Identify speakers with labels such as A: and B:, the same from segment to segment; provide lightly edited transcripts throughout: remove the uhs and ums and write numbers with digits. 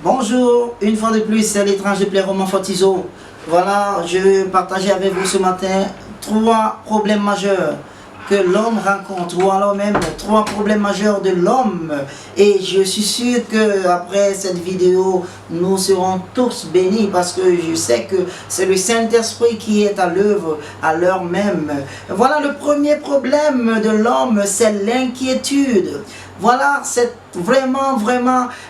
A: Bonjour, une fois de plus, c'est l'étranger Plaire Roman Fortizo. Voilà, je vais partager avec vous ce matin 3 problèmes majeurs que l'homme rencontre, ou alors même 3 problèmes majeurs de l'homme. Et je suis sûr que après cette vidéo, nous serons tous bénis parce que je sais que c'est le Saint-Esprit qui est à l'œuvre à l'heure même. Voilà, le premier problème de l'homme, c'est l'inquiétude. Voilà, c'est vraiment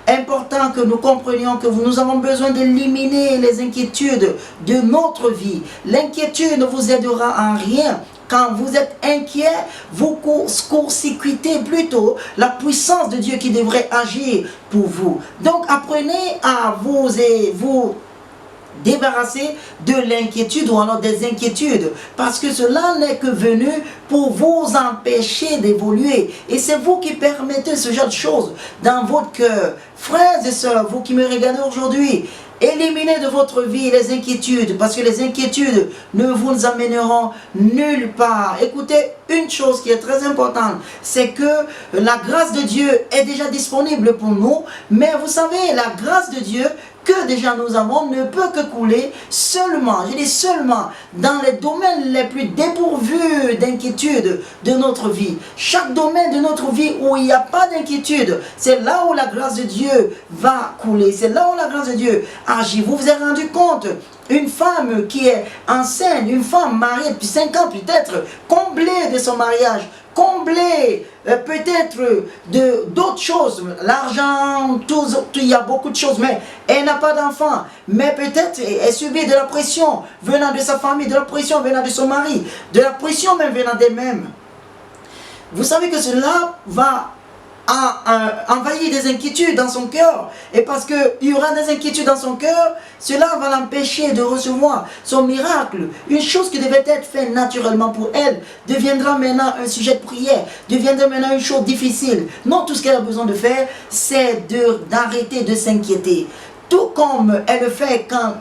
A: important que nous comprenions que nous avons besoin d'éliminer les inquiétudes de notre vie. L'inquiétude ne vous aidera en rien. Quand vous êtes inquiet, vous court-circuitez plutôt la puissance de Dieu qui devrait agir pour vous. Donc apprenez à vous débarrasser de l'inquiétude ou alors des inquiétudes, parce que cela n'est que venu pour vous empêcher d'évoluer, et c'est vous qui permettez ce genre de choses dans votre cœur. Frères et sœurs, vous qui me regardez aujourd'hui, éliminez de votre vie les inquiétudes, parce que les inquiétudes ne vous amèneront nulle part. Écoutez, une chose qui est très importante, c'est que la grâce de Dieu est déjà disponible pour nous, mais vous savez, la grâce de Dieu que déjà nous avons ne peut que couler seulement, je dis seulement, dans les domaines les plus dépourvus d'inquiétude de notre vie. Chaque domaine de notre vie où il n'y a pas d'inquiétude, c'est là où la grâce de Dieu va couler, c'est là où la grâce de Dieu agit. Vous vous êtes rendu compte? Une femme qui est enceinte, une femme mariée depuis 5 ans peut-être, comblée de son mariage, comblée peut-être d'autres choses, l'argent, il y a beaucoup de choses, mais elle n'a pas d'enfant, mais peut-être elle subit de la pression venant de sa famille, de la pression venant de son mari, de la pression même venant d'elle-même. Vous savez que cela va envahir des inquiétudes dans son cœur, et parce qu'il y aura des inquiétudes dans son cœur, cela va l'empêcher de recevoir son miracle. Une chose qui devait être faite naturellement pour elle deviendra maintenant un sujet de prière, deviendra maintenant une chose difficile. Non, tout ce qu'elle a besoin de faire, c'est d'arrêter de s'inquiéter, tout comme elle le fait quand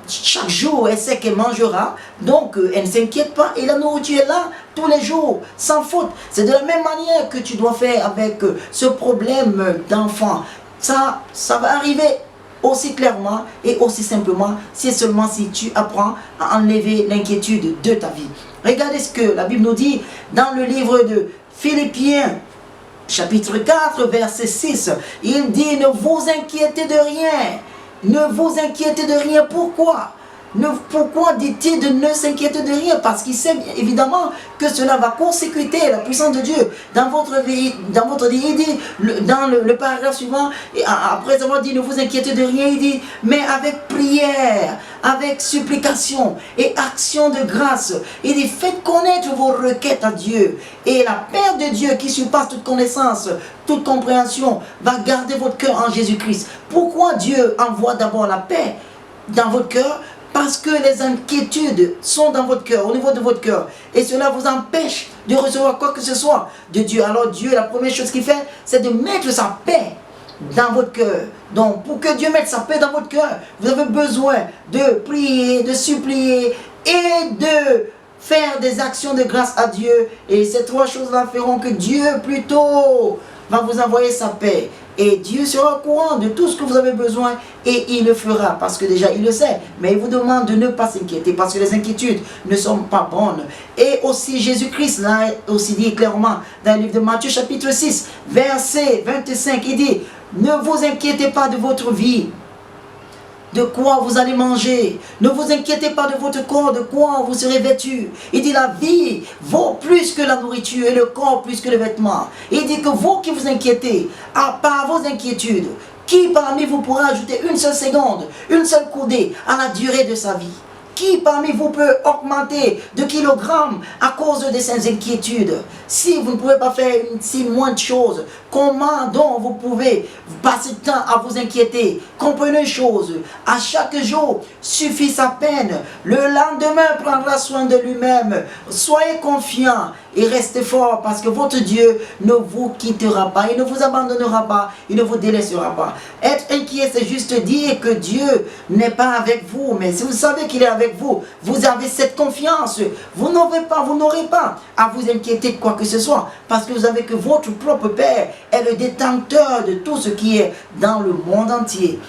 A: chaque jour elle sait qu'elle mangera, donc elle ne s'inquiète pas, et la nourriture est là tous les jours, sans faute. C'est de la même manière que tu dois faire avec ce problème d'enfant. Ça va arriver aussi clairement et aussi simplement, si seulement si tu apprends à enlever l'inquiétude de ta vie. Regardez ce que la Bible nous dit dans le livre de Philippiens, chapitre 4, verset 6. Il dit: ne vous inquiétez de rien. Ne vous inquiétez de rien. Pourquoi? Pourquoi dit-il de ne s'inquiéter de rien? Parce qu'il sait évidemment que cela va consécuter la puissance de Dieu dans votre vie. Il dit, dans le paragraphe suivant, et après avoir dit ne vous inquiétez de rien, il dit: mais avec prière, avec supplication et action de grâce, il dit: faites connaître vos requêtes à Dieu, et la paix de Dieu qui surpasse toute connaissance, toute compréhension, va garder votre cœur en Jésus-Christ. Pourquoi Dieu envoie d'abord la paix dans votre cœur? Parce que les inquiétudes sont dans votre cœur, au niveau de votre cœur. Et cela vous empêche de recevoir quoi que ce soit de Dieu. Alors Dieu, la première chose qu'il fait, c'est de mettre sa paix dans votre cœur. Donc pour que Dieu mette sa paix dans votre cœur, vous avez besoin de prier, de supplier et de faire des actions de grâce à Dieu. Et ces 3 choses-là feront que Dieu plutôt va vous envoyer sa paix. Et Dieu sera au courant de tout ce que vous avez besoin, et il le fera, parce que déjà il le sait. Mais il vous demande de ne pas s'inquiéter, parce que les inquiétudes ne sont pas bonnes. Et aussi Jésus-Christ l'a aussi dit clairement dans le livre de Matthieu chapitre 6, verset 25, il dit: ne vous inquiétez pas de votre vie, de quoi vous allez manger. Ne vous inquiétez pas de votre corps, de quoi vous serez vêtu. Il dit: la vie vaut plus que la nourriture, et le corps plus que le vêtement. Il dit que vous qui vous inquiétez, à part vos inquiétudes, qui parmi vous pourra ajouter une seule seconde, une seule coudée à la durée de sa vie? Qui parmi vous peut augmenter de kilogrammes à cause de ces inquiétudes? Si vous ne pouvez pas faire une si moindre chose, comment donc vous pouvez passer le temps à vous inquiéter? Comprenez une chose: à chaque jour suffit sa peine. Le lendemain prendra soin de lui-même. Soyez confiants et restez fort parce que votre Dieu ne vous quittera pas, il ne vous abandonnera pas, il ne vous délaissera pas. Être inquiet, c'est juste dire que Dieu n'est pas avec vous, mais si vous savez qu'il est avec vous, vous avez cette confiance, vous n'aurez pas à vous inquiéter de quoi que ce soit, parce que vous savez que votre propre Père est le détenteur de tout ce qui est dans le monde entier.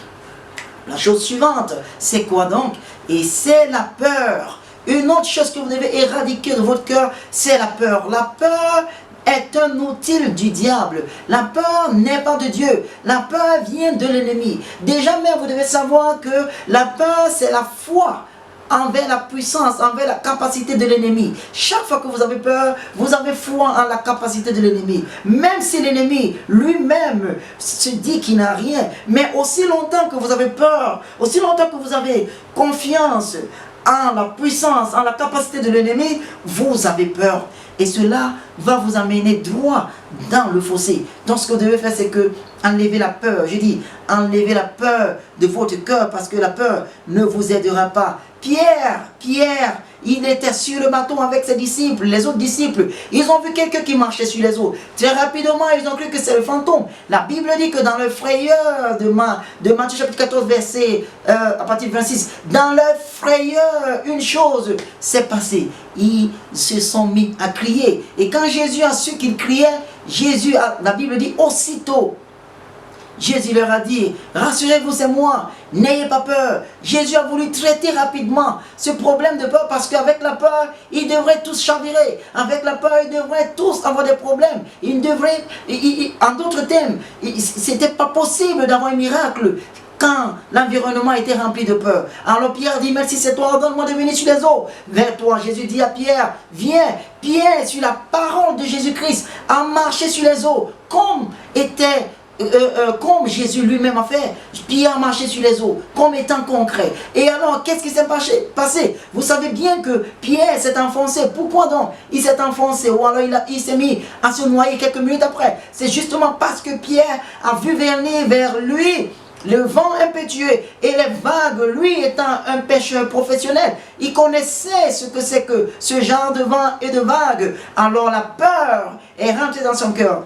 A: La chose suivante, c'est quoi donc? Et c'est la peur. Une autre chose que vous devez éradiquer de votre cœur, c'est la peur. La peur est un outil du diable. La peur n'est pas de Dieu. La peur vient de l'ennemi. Déjà même, vous devez savoir que la peur, c'est la foi envers la puissance, envers la capacité de l'ennemi. Chaque fois que vous avez peur, vous avez foi en la capacité de l'ennemi. Même si l'ennemi lui-même se dit qu'il n'a rien, mais aussi longtemps que vous avez peur, aussi longtemps que vous avez confiance en la puissance, en la capacité de l'ennemi, vous avez peur. Et cela va vous amener droit dans le fossé. Donc ce que vous devez faire, c'est que enlevez la peur. Je dis, enlevez la peur de votre cœur parce que la peur ne vous aidera pas. Pierre, il était sur le bateau avec ses disciples, les autres disciples. Ils ont vu quelqu'un qui marchait sur les eaux. Très rapidement, ils ont cru que c'est le fantôme. La Bible dit que dans le frayeur de Matthieu chapitre 14, verset à partir de 26, dans leur frayeur, une chose s'est passée. Ils se sont mis à crier. Et quand Jésus a su qu'ils criaient, la Bible dit aussitôt, Jésus leur a dit, rassurez-vous, c'est moi, n'ayez pas peur. Jésus a voulu traiter rapidement ce problème de peur parce qu'avec la peur, ils devraient tous chavirer. Avec la peur, ils devraient tous avoir des problèmes. En d'autres termes, c'était pas possible d'avoir un miracle quand l'environnement était rempli de peur. Alors Pierre dit, merci c'est toi, ordonne-moi de venir sur les eaux. Vers toi, Jésus dit à Pierre, viens. Pierre, sur la parole de Jésus-Christ, a marché sur les eaux, comme Jésus lui-même a fait. Pierre a marché sur les eaux, comme étant concret. Et alors, qu'est-ce qui s'est passé? Vous savez bien que Pierre s'est enfoncé. Pourquoi donc il s'est enfoncé? Ou alors il s'est mis à se noyer quelques minutes après. C'est justement parce que Pierre a vu venir vers lui le vent impétueux et les vagues. Lui étant un pêcheur professionnel, il connaissait ce que c'est que ce genre de vent et de vagues. Alors la peur est rentrée dans son cœur.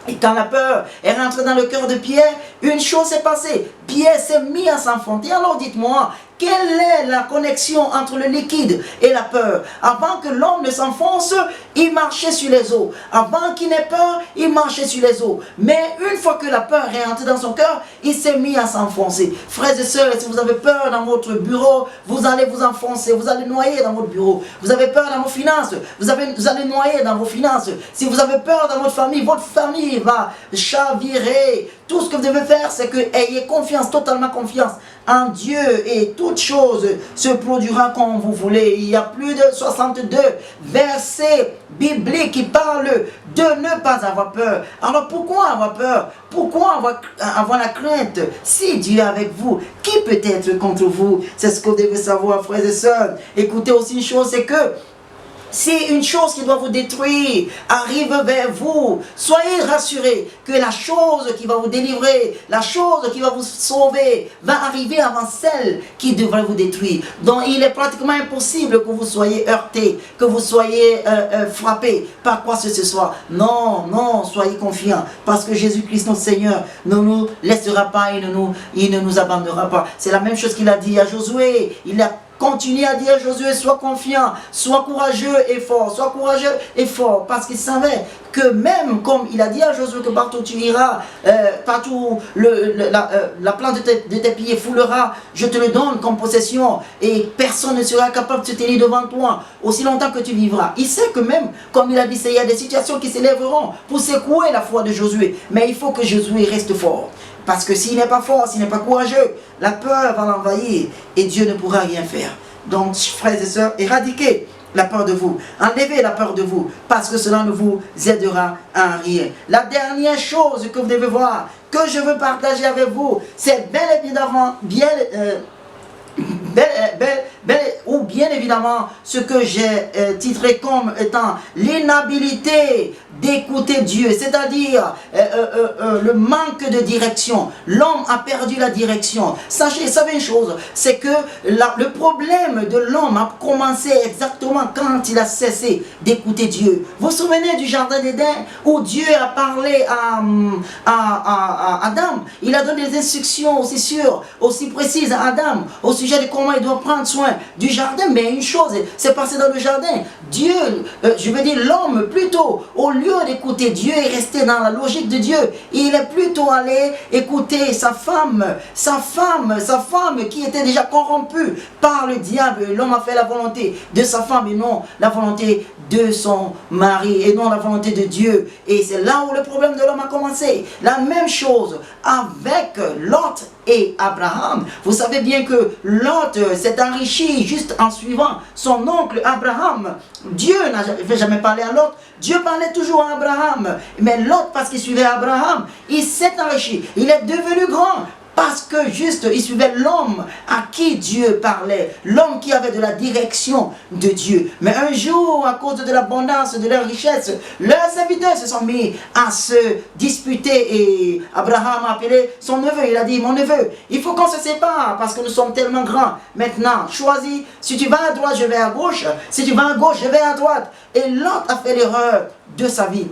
A: Et quand la peur est rentrée dans le cœur de Pierre, une chose s'est passée. Pierre s'est mis à s'enfoncer. Alors dites-moi, quelle est la connexion entre le liquide et la peur? Avant que l'homme ne s'enfonce, il marchait sur les eaux. Avant qu'il n'ait peur, il marchait sur les eaux. Mais une fois que la peur est entrée dans son cœur, il s'est mis à s'enfoncer. Frères et sœurs, si vous avez peur dans votre bureau, vous allez vous enfoncer, vous allez noyer dans votre bureau. Vous avez peur dans vos finances, vous allez noyer dans vos finances. Si vous avez peur dans votre famille va chavirer. Tout ce que vous devez faire, c'est que ayez confiance, totalement confiance en Dieu, et toute chose se produira comme vous voulez. Il y a plus de 62 versets bibliques qui parlent de ne pas avoir peur. Alors pourquoi avoir peur? Pourquoi avoir la crainte? Si Dieu est avec vous, qui peut être contre vous? C'est ce que vous devez savoir, frères et sœurs. Écoutez aussi une chose, c'est que si une chose qui doit vous détruire arrive vers vous, soyez rassurés que la chose qui va vous délivrer, la chose qui va vous sauver, va arriver avant celle qui devrait vous détruire. Donc il est pratiquement impossible que vous soyez heurté, que vous soyez frappé par quoi que ce soit. Non, soyez confiants, parce que Jésus-Christ notre Seigneur ne nous laissera pas, il ne nous abandonnera pas. C'est la même chose qu'il a dit à Josué. Il a continué à dire à Josué, sois confiant, sois courageux et fort, sois courageux et fort, parce qu'il savait que même comme il a dit à Josué que partout tu iras, partout la plante de tes pieds foulera, je te le donne comme possession, et personne ne sera capable de se tenir devant toi aussi longtemps que tu vivras. Il sait que même, comme il a dit, il y a des situations qui s'élèveront pour secouer la foi de Josué, mais il faut que Josué reste fort. Parce que s'il n'est pas fort, s'il n'est pas courageux, la peur va l'envahir et Dieu ne pourra rien faire. Donc, frères et sœurs, éradiquez la peur de vous. Enlevez la peur de vous, parce que cela ne vous aidera à rien. La dernière chose que vous devez voir, que je veux partager avec vous, c'est bien évidemment ce que j'ai titré comme étant l'inhabilité d'écouter Dieu, c'est-à-dire le manque de direction. L'homme a perdu la direction. Savez une chose, c'est que le problème de l'homme a commencé exactement quand il a cessé d'écouter Dieu. Vous vous souvenez du jardin d'Éden où Dieu a parlé à Adam? Il a donné des instructions aussi sûres, aussi précises à Adam au sujet de comment il doit prendre soin du jardin. Mais une chose s'est passée dans le jardin. Dieu, je veux dire l'homme plutôt, au lieu d'écouter Dieu et rester dans la logique de Dieu, il est plutôt allé écouter sa femme qui était déjà corrompue par le diable. L'homme a fait la volonté de sa femme et non la volonté de son mari et non la volonté de Dieu. Et c'est là où le problème de l'homme a commencé. La même chose avec Lot et Abraham. Vous savez bien que Lot s'est enrichi juste en suivant son oncle Abraham. Dieu n'a jamais parlé à Lot. Dieu parlait toujours à Abraham. Mais Lot, parce qu'il suivait Abraham, il s'est enrichi. Il est devenu grand. Parce que juste, il suivait l'homme à qui Dieu parlait. L'homme qui avait de la direction de Dieu. Mais un jour, à cause de l'abondance de leur richesse, leurs serviteurs se sont mis à se disputer. Et Abraham a appelé son neveu. Il a dit, mon neveu, il faut qu'on se sépare parce que nous sommes tellement grands. Maintenant, choisis. Si tu vas à droite, je vais à gauche. Si tu vas à gauche, je vais à droite. Et Lot a fait l'erreur de sa vie.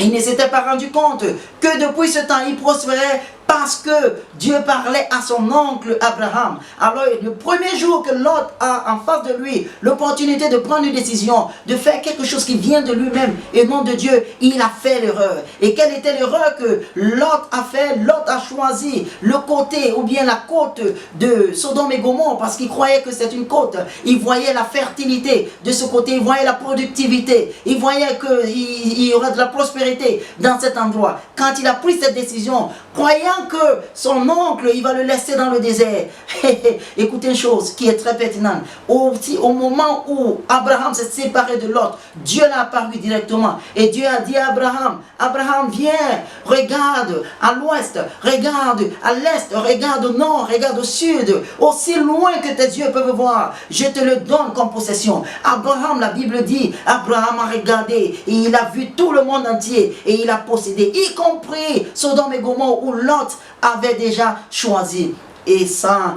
A: Il ne s'était pas rendu compte que depuis ce temps, il prospérait parce que Dieu parlait à son oncle Abraham. Alors, le premier jour que Lot a en face de lui l'opportunité de prendre une décision, de faire quelque chose qui vient de lui-même et non de Dieu, il a fait l'erreur. Et quelle était l'erreur que Lot a fait? Lot a choisi le côté ou bien la côte de Sodome et Gomorrhe parce qu'il croyait que c'est une côte. Il voyait la fertilité de ce côté, il voyait la productivité, il voyait qu'il y aurait de la prospérité dans cet endroit. Quand il a pris cette décision, croyant que son oncle, il va le laisser dans le désert. Écoutez une chose qui est très pertinente. Au moment où Abraham s'est séparé de Lot, Dieu l'a apparu directement. Et Dieu a dit à Abraham, Abraham, viens, regarde à l'ouest, regarde à l'est, regarde au nord, regarde au sud. Aussi loin que tes yeux peuvent voir, je te le donne comme possession. Abraham, la Bible dit, Abraham a regardé et il a vu tout le monde entier et il a possédé, y compris Sodome et Gomorrhe où Lot avait déjà choisi. Et ça